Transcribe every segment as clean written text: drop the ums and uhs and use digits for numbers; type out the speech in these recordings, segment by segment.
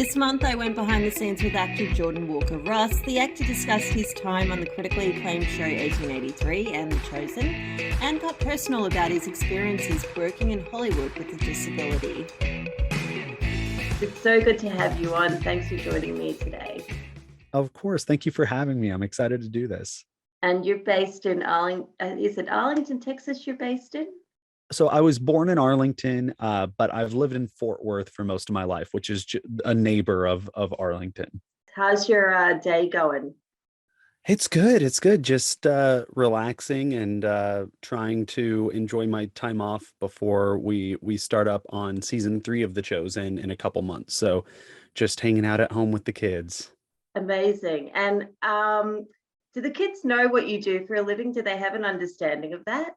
This month, I went behind the scenes with actor Jordan Walker-Ross. The actor discussed his time on the critically acclaimed show 1883 and The Chosen, and got personal about his experiences working in Hollywood with a disability. It's so good to have you on. Thanks for joining me today. Of course. Thank you for having me. I'm excited to do this. And you're based in Arlington. Is it Arlington, Texas you're based in? So I was born in Arlington, but I've lived in Fort Worth for most of my life, which is a neighbor of Arlington. How's your day going? It's good. It's good. Just relaxing and trying to enjoy my time off before we start up on season 3 of The Chosen in a couple months. So just hanging out at home with the kids. Amazing. And do the kids know what you do for a living? Do they have an understanding of that?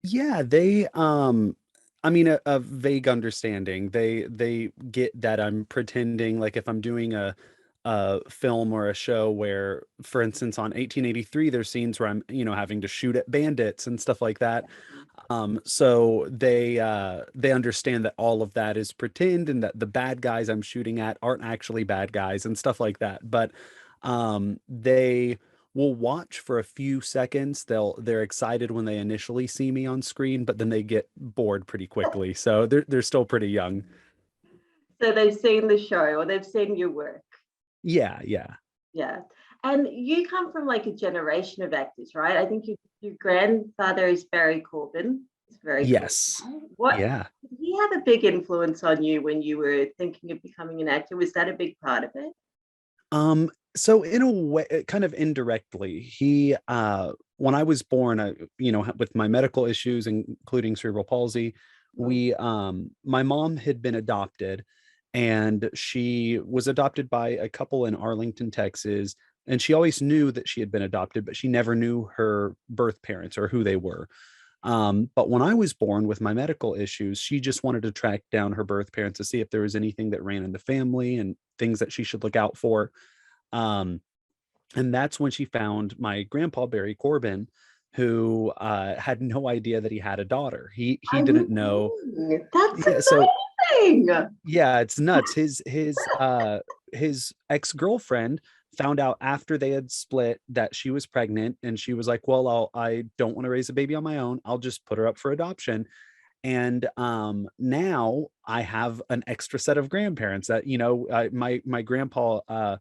Yeah, they I mean a vague understanding. They get that I'm pretending, like if I'm doing a film or a show where, for instance, on 1883 there's scenes where I'm, having to shoot at bandits and stuff like that. So they understand that all of that is pretend and that the bad guys I'm shooting at aren't actually bad guys and stuff like that. But they will watch for a few seconds. They're excited when they initially see me on screen, but then they get bored pretty quickly. So they're still pretty young. So they've seen the show or they've seen your work. Yeah. Yeah. And you come from like a generation of actors, right? I think your grandfather is Barry Corbin. It's very Yes. cool. What Yeah. did he have a big influence on you when you were thinking of becoming an actor? Was that a big part of it? So in a way, kind of indirectly, he when I was born, with my medical issues, including cerebral palsy, we my mom had been adopted, and she was adopted by a couple in Arlington, Texas, and she always knew that she had been adopted, but she never knew her birth parents or who they were. But when I was born with my medical issues, she just wanted to track down her birth parents to see if there was anything that ran in the family and things that she should look out for. Um, and that's when she found my grandpa, Barry Corbin, who had no idea that he had a daughter. He didn't know. That's Yeah, so amazing. yeah, it's nuts. His ex-girlfriend found out after they had split that she was pregnant, and she was like, well, I don't want to raise a baby on my own. I'll just put her up for adoption. And now I have an extra set of grandparents that, my grandpa,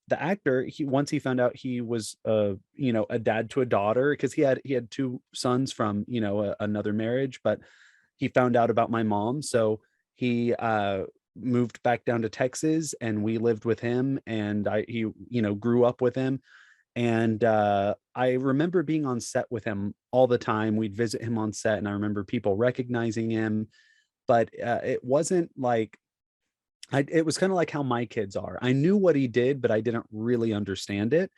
the actor, once he found out he was a dad to a daughter, because he had 2 sons from another marriage, but he found out about my mom, so he moved back down to Texas, and we lived with him, and he grew up with him. And I remember being on set with him all the time. We'd visit him on set, and I remember people recognizing him, but it wasn't like it was kind of like how my kids are. I knew what he did, but I didn't really understand it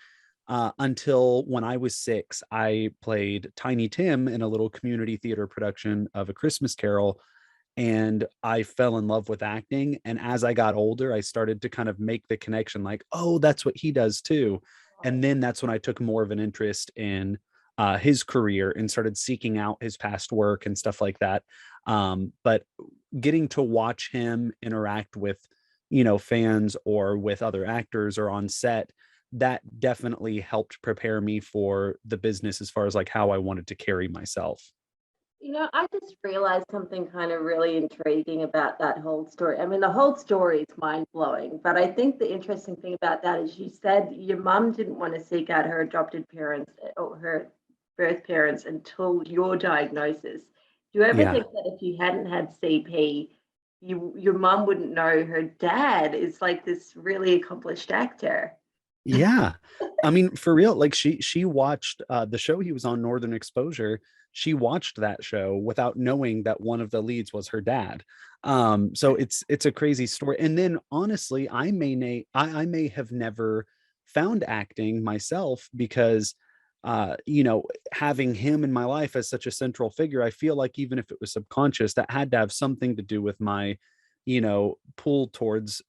until when I was 6. I played Tiny Tim in a little community theater production of A Christmas Carol, and I fell in love with acting. And as I got older, I started to kind of make the connection, like, oh, that's what he does too. And then that's when I took more of an interest in his career and started seeking out his past work and stuff like that. But getting to watch him interact with, fans or with other actors or on set, that definitely helped prepare me for the business as far as like how I wanted to carry myself. I just realized something kind of really intriguing about that whole story. I mean, the whole story is mind-blowing, but I think the interesting thing about that is you said your mum didn't want to seek out her adopted parents or her birth parents until your diagnosis. Do you ever Yeah. think that if you hadn't had CP, your mum wouldn't know her dad is like this really accomplished actor? Yeah. I mean, for real, like she watched the show he was on, Northern Exposure. She watched that show without knowing that one of the leads was her dad. So it's a crazy story. And then honestly, I may have never found acting myself because having him in my life as such a central figure, I feel like even if it was subconscious, that had to have something to do with my pull towards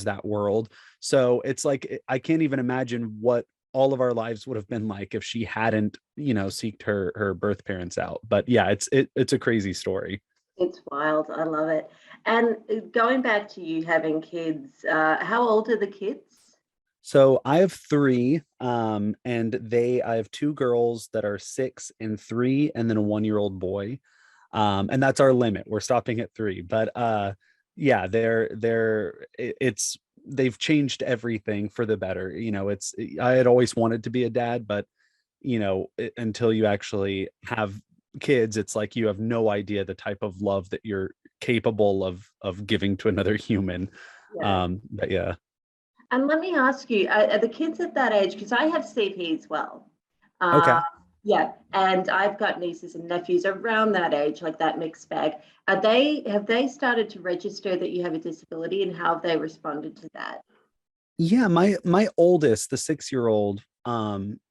that world. So it's like I can't even imagine what all of our lives would have been like if she hadn't seeked her birth parents out. But yeah, it's a crazy story. It's wild. I love it. And going back to you having kids, how old are the kids? So I have three, and I have two girls that are 6 and 3, and then a 1-year-old boy. And that's our limit. We're stopping at 3. But yeah, it's they've changed everything for the better. I had always wanted to be a dad, but until you actually have kids, it's like you have no idea the type of love that you're capable of giving to another human. Yeah. But yeah. And let me ask you, are the kids at that age, because I have CP as well. Uh, Okay. yeah, and I've got nieces and nephews around that age, like that mixed bag. Have they started to register that you have a disability, and how have they responded to that? Yeah, my oldest, the 6-year-old,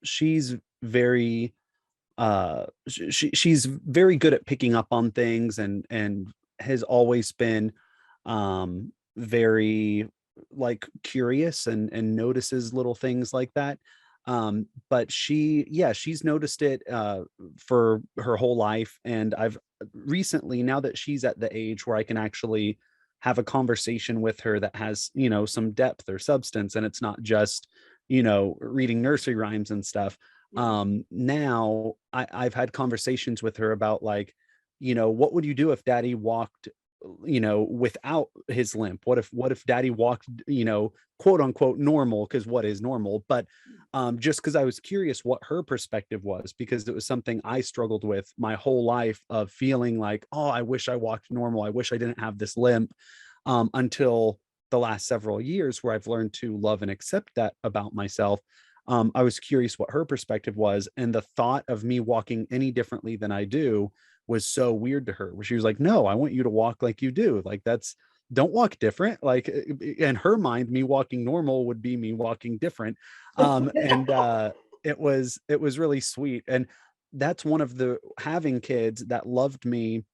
she's very she's very good at picking up on things, and has always been very like curious, and notices little things like that. But she's noticed it for her whole life, and I've recently, now that she's at the age where I can actually have a conversation with her that has some depth or substance, and it's not just reading nursery rhymes and stuff. Now I've had conversations with her about, like, what would you do if daddy walked without his limp? What if daddy walked quote unquote normal, because what is normal? But just because I was curious what her perspective was, because it was something I struggled with my whole life, of feeling like, oh, I wish I walked normal, I wish I didn't have this limp, until the last several years, where I've learned to love and accept that about myself. I was curious what her perspective was, and the thought of me walking any differently than I do was so weird to her, where she was like, no, I want you to walk like you do. Like, don't walk different. Like, in her mind, me walking normal would be me walking different. And it was really sweet. And that's one of the having kids that loved me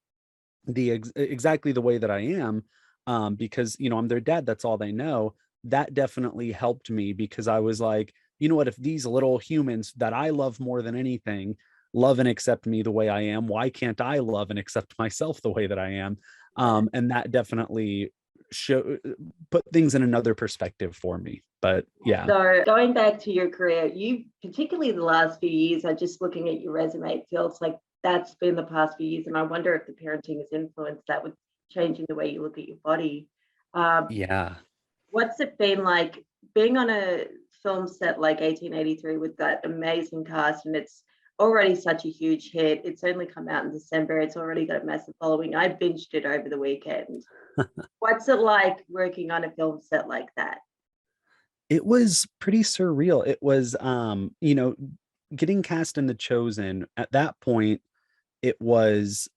exactly the way that I am, because I'm their dad, that's all they know. That definitely helped me, because I was like, you know what, if these little humans that I love more than anything love and accept me the way I am, why can't I love and accept myself the way that I am? And that definitely show put things in another perspective for me. But yeah. So going back to your career, you, particularly the last few years, are just looking at your resume, it feels like that's been the past few years. And I wonder if the parenting has influenced that with changing the way you look at your body. Um, Yeah. what's it been like being on a film set like 1883 with that amazing cast, and it's already such a huge hit. It's only come out in December. It's already got a massive following. I binged it over the weekend. What's it like working on a film set like that? It was pretty surreal. It was getting cast in The Chosen. At that point, it was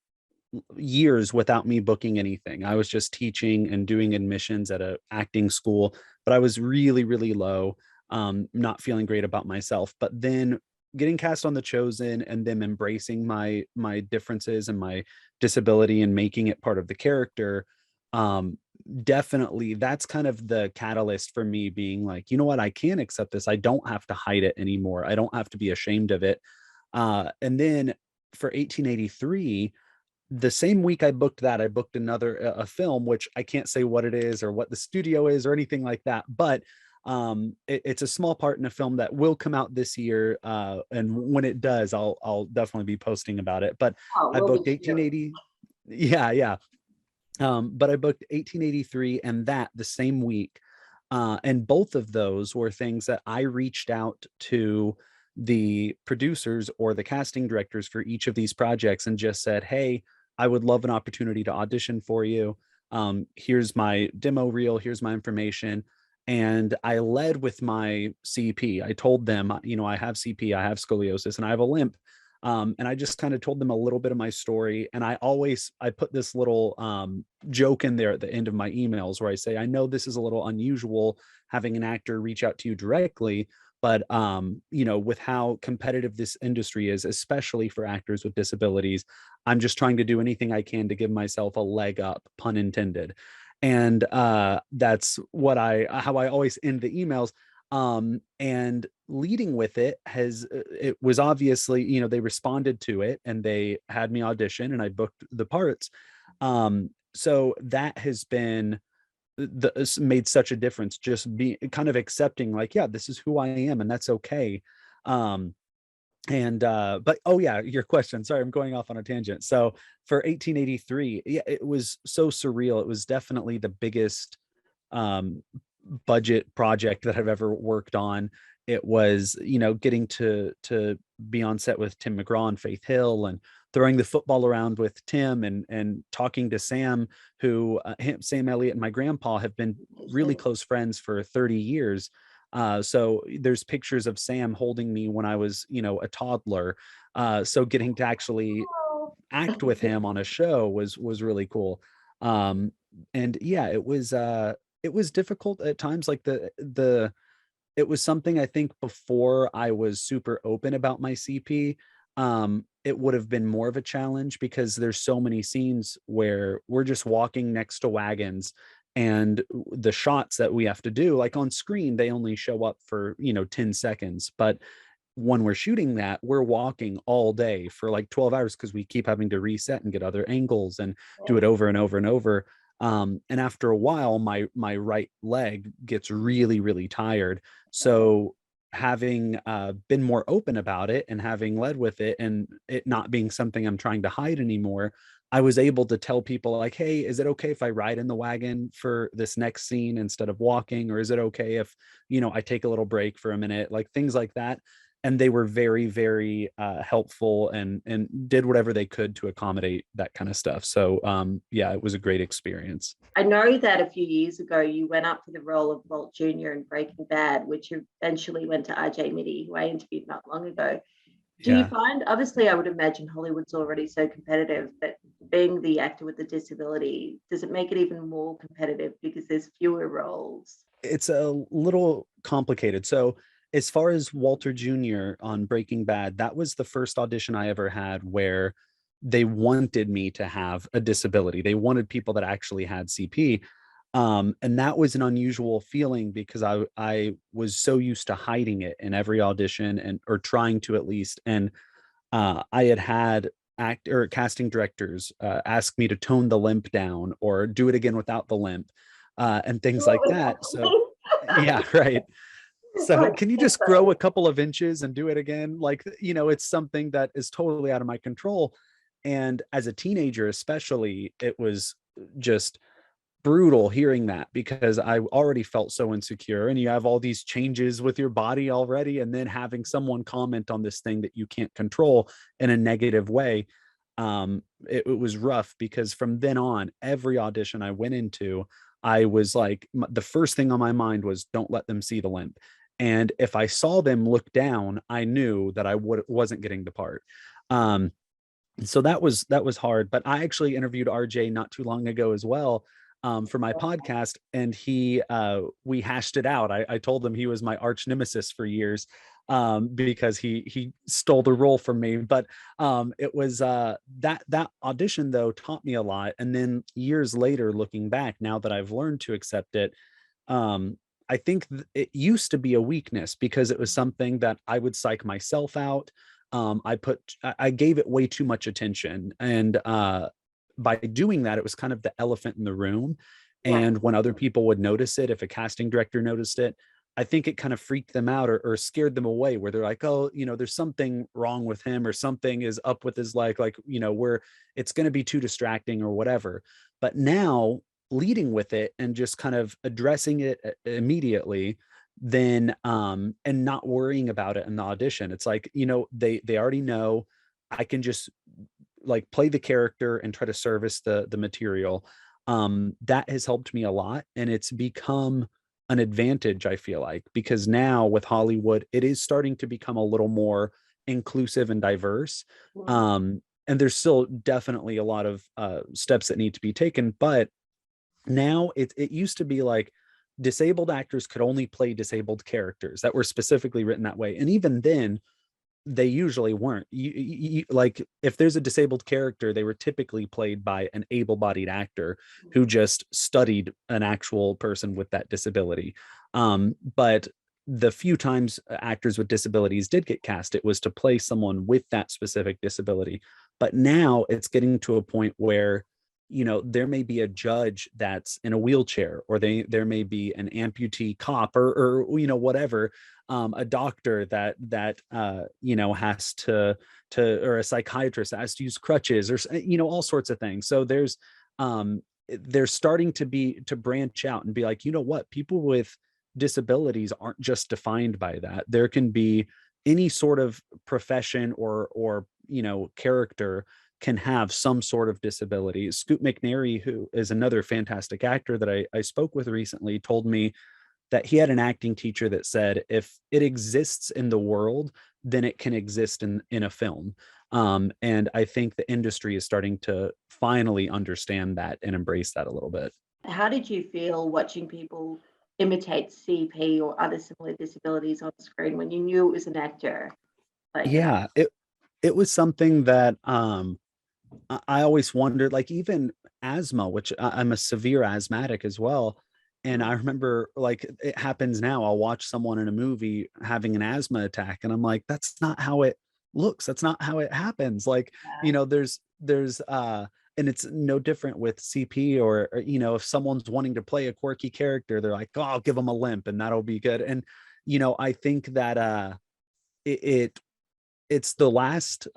years without me booking anything. I was just teaching and doing admissions at a acting school, but I was really, really low, not feeling great about myself. But then getting cast on The Chosen, and them embracing my differences and my disability, and making it part of the character, um, definitely that's kind of the catalyst for me being like, you know what, I can accept this. I don't have to hide it anymore. I don't have to be ashamed of it. And then for 1883, the same week I booked that, I booked another a film, which I can't say what it is or what the studio is or anything like that, but it's a small part in a film that will come out this year, and when it does, I'll definitely be posting about it. But Oh, I we'll booked be cheering. 1880. Yeah. But I booked 1883 and that the same week. And both of those were things that I reached out to the producers or the casting directors for each of these projects and just said, hey, I would love an opportunity to audition for you. Here's my demo reel, here's my information. And I led with my CP. I told them, I have CP, I have scoliosis, and I have a limp. And I just kind of told them a little bit of my story. And I put this little joke in there at the end of my emails where I say, I know this is a little unusual having an actor reach out to you directly, but with how competitive this industry is, especially for actors with disabilities, I'm just trying to do anything I can to give myself a leg up, pun intended. And that's how I always end the emails. And leading with it was obviously, they responded to it and they had me audition and I booked the parts. so that has been made such a difference, just be kind of accepting like, yeah, this is who I am and that's okay. um but oh yeah, your question, sorry, I'm going off on a tangent. So for 1883, yeah, it was so surreal. It was definitely the biggest um budget project that I've ever worked on. It was, getting to be on set with Tim McGraw and Faith Hill, and throwing the football around with Tim, and talking to Sam, who Sam Elliott and my grandpa have been really close friends for 30 years. So there's pictures of Sam holding me when I was, a toddler. So getting to actually act with him on a show was really cool. Um, and yeah, it was difficult at times. Like it was something, I think, before I was super open about my CP. It would have been more of a challenge because there's so many scenes where we're just walking next to wagons, and the shots that we have to do, like on screen, they only show up for 10 seconds, but when we're shooting that, we're walking all day for like 12 hours because we keep having to reset and get other angles and do it over and over and over. And after a while, my right leg gets really, really tired. So having been more open about it and having led with it, and it not being something I'm trying to hide anymore, I was able to tell people like, hey, is it okay if I ride in the wagon for this next scene instead of walking? Or is it okay if, I take a little break for a minute, like things like that. And they were very, very helpful, and did whatever they could to accommodate that kind of stuff. So yeah, it was a great experience. I know that a few years ago you went up for the role of Walt Jr. in Breaking Bad, which eventually went to RJ Mitty, who I interviewed not long ago. Do you find, obviously, I would imagine Hollywood's already so competitive, but being the actor with the disability, does it make it even more competitive because there's fewer roles? It's a little complicated. So as far as Walter Jr. on Breaking Bad, that was the first audition I ever had where they wanted me to have a disability. They wanted people that actually had CP. And that was an unusual feeling because I was so used to hiding it in every audition, or trying to at least. And I had casting directors ask me to tone the limp down or do it again without the limp, and things like that. So yeah, right. So can you just grow a couple of inches and do it again? Like, it's something that is totally out of my control. And as a teenager, especially, it was just brutal hearing that because I already felt so insecure, and you have all these changes with your body already. And then having someone comment on this thing that you can't control in a negative way. It was rough because from then on, every audition I went into, I was like, the first thing on my mind was, don't let them see the limp. And if I saw them look down, I knew that I wasn't getting the part. So that was hard. But I actually interviewed RJ not too long ago as well, for my podcast, and we hashed it out. I told him he was my arch nemesis for years, because he stole the role from me. But it was that audition though taught me a lot. And then years later, looking back, now that I've learned to accept it, I think it used to be a weakness because it was something that I would psych myself out. I gave it way too much attention, and by doing that, it was kind of the elephant in the room. And when other people would notice it, if a casting director noticed it, I think it kind of freaked them out, or scared them away, where they're like, oh, there's something wrong with him, or something is up with his leg, like, it's going to be too distracting or whatever. But now, leading with it and just kind of addressing it immediately, then and not worrying about it in the audition, it's like, they already know. I can just like play the character and try to service the material. That has helped me a lot, and it's become an advantage, I feel like, because now with Hollywood, it is starting to become a little more inclusive and diverse. And there's still definitely a lot of steps that need to be taken, but now it used to be like disabled actors could only play disabled characters that were specifically written that way. And even then, they usually weren't. Like, if there's a disabled character, they were typically played by an able-bodied actor who just studied an actual person with that disability. But the few times actors with disabilities did get cast, it was to play someone with that specific disability. But now it's getting to a point where there may be a judge that's in a wheelchair, or there may be an amputee cop, or whatever, a doctor that has to or a psychiatrist that has to use crutches, or all sorts of things. So there's starting to branch out and be like, what, people with disabilities aren't just defined by that. There can be any sort of profession or character can have some sort of disability. Scoot McNairy, who is another fantastic actor that I spoke with recently, told me that he had an acting teacher that said, if it exists in the world, then it can exist in a film. And I think the industry is starting to finally understand that and embrace that a little bit. How did you feel watching people imitate CP or other similar disabilities on screen when you knew it was an actor? Yeah, it was something that I always wondered, like, even asthma, which I'm a severe asthmatic as well. And I remember, like, it happens now. I'll watch someone in a movie having an asthma attack, and I'm like, that's not how it looks. That's not how it happens. Like, there's and it's no different with CP, or if someone's wanting to play a quirky character, they're like, oh, I'll give them a limp and that'll be good. And, I think that it's the last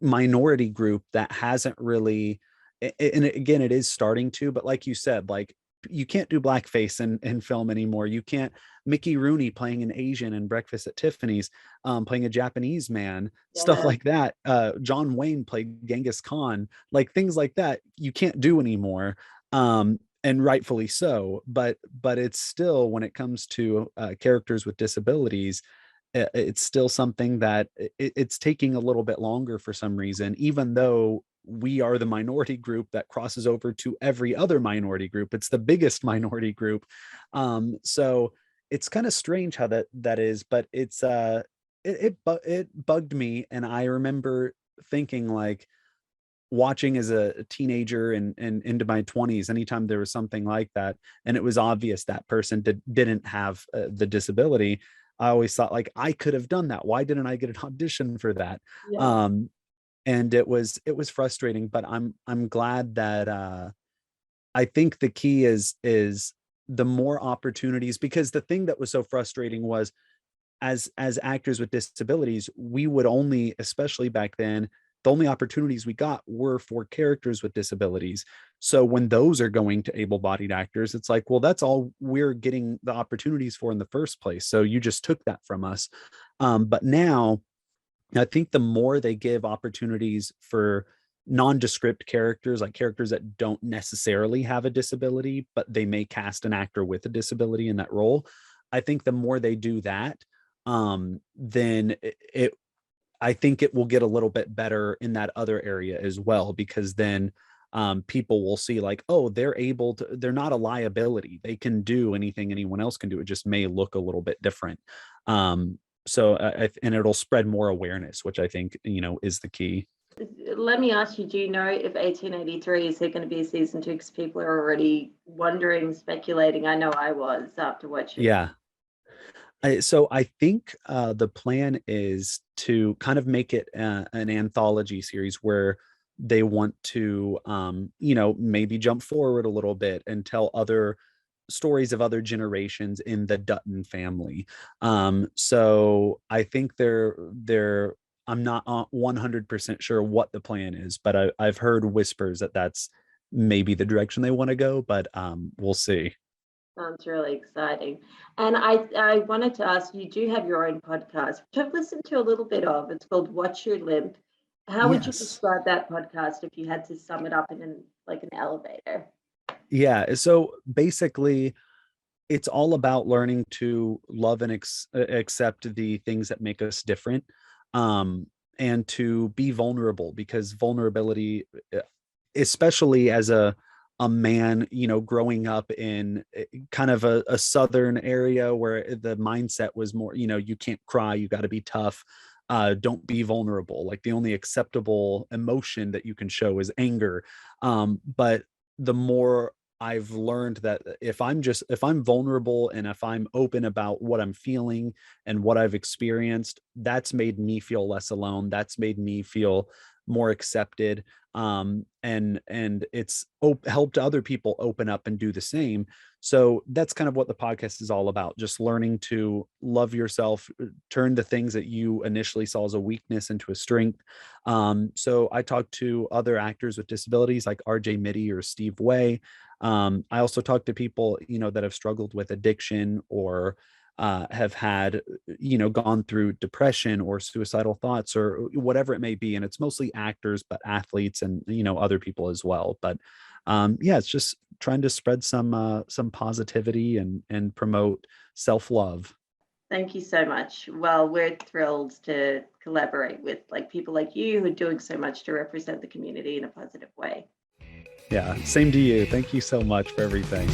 minority group that hasn't really, and again, it is starting to, but like you said, like, you can't do blackface in film anymore. You can't Mickey Rooney playing an Asian in Breakfast at Tiffany's, playing a Japanese man, stuff like that. John Wayne played Genghis Khan, like things like that you can't do anymore. And rightfully so, but it's still, when it comes to characters with disabilities, it's still something that it's taking a little bit longer for some reason, even though we are the minority group that crosses over to every other minority group. It's the biggest minority group. So it's kind of strange how that is, but it bugged me. And I remember thinking, like, watching as a teenager and into my 20s, anytime there was something like that and it was obvious that person didn't have the disability, I always thought, like, I could have done that. Why didn't I get an audition for that? And it was frustrating, but I'm glad that I think the key is the more opportunities, because the thing that was so frustrating was, as actors with disabilities, we would only, especially back then, the only opportunities we got were for characters with disabilities. So when those are going to able-bodied actors, it's like, well, that's all we're getting the opportunities for in the first place. So you just took that from us. But now I think the more they give opportunities for nondescript characters, like characters that don't necessarily have a disability, but they may cast an actor with a disability in that role, I think the more they do that, then I think it will get a little bit better in that other area as well, because then people will see, like, oh, they're not a liability. They can do anything anyone else can do. It just may look a little bit different. So and it'll spread more awareness, which I think, is the key. Let me ask you, do you know if 1883 is there going to be a season 2? Because people are already wondering, speculating. I know I was after watching. Yeah. So I think the plan is to kind of make it an anthology series where they want to, maybe jump forward a little bit and tell other stories of other generations in the Dutton family. So I think I'm not 100% sure what the plan is, but I've heard whispers that that's maybe the direction they want to go, but we'll see. Sounds really exciting. And I wanted to ask, you do have your own podcast, which I've listened to a little bit of. It's called What's Your Limp? How would you describe that podcast if you had to sum it up in an elevator? Yeah. So basically, it's all about learning to love and accept the things that make us different, and to be vulnerable, because vulnerability, especially as a man, growing up in kind of a southern area where the mindset was more, you can't cry, you got to be tough. Don't be vulnerable. Like, the only acceptable emotion that you can show is anger. But the more I've learned that if I'm vulnerable and if I'm open about what I'm feeling and what I've experienced, that's made me feel less alone. That's made me feel more accepted, and it's helped other people open up and do the same. So that's kind of what the podcast is all about, just learning to love yourself, turn the things that you initially saw as a weakness into a strength. So I talked to other actors with disabilities like RJ Mitty or Steve Way. I also talk to people, that have struggled with addiction or have had, gone through depression or suicidal thoughts or whatever it may be. And it's mostly actors, but athletes and, other people as well. But yeah, it's just trying to spread some positivity and promote self-love. Thank you so much. Well, we're thrilled to collaborate with people like you who are doing so much to represent the community in a positive way. Yeah, same to you. Thank you so much for everything.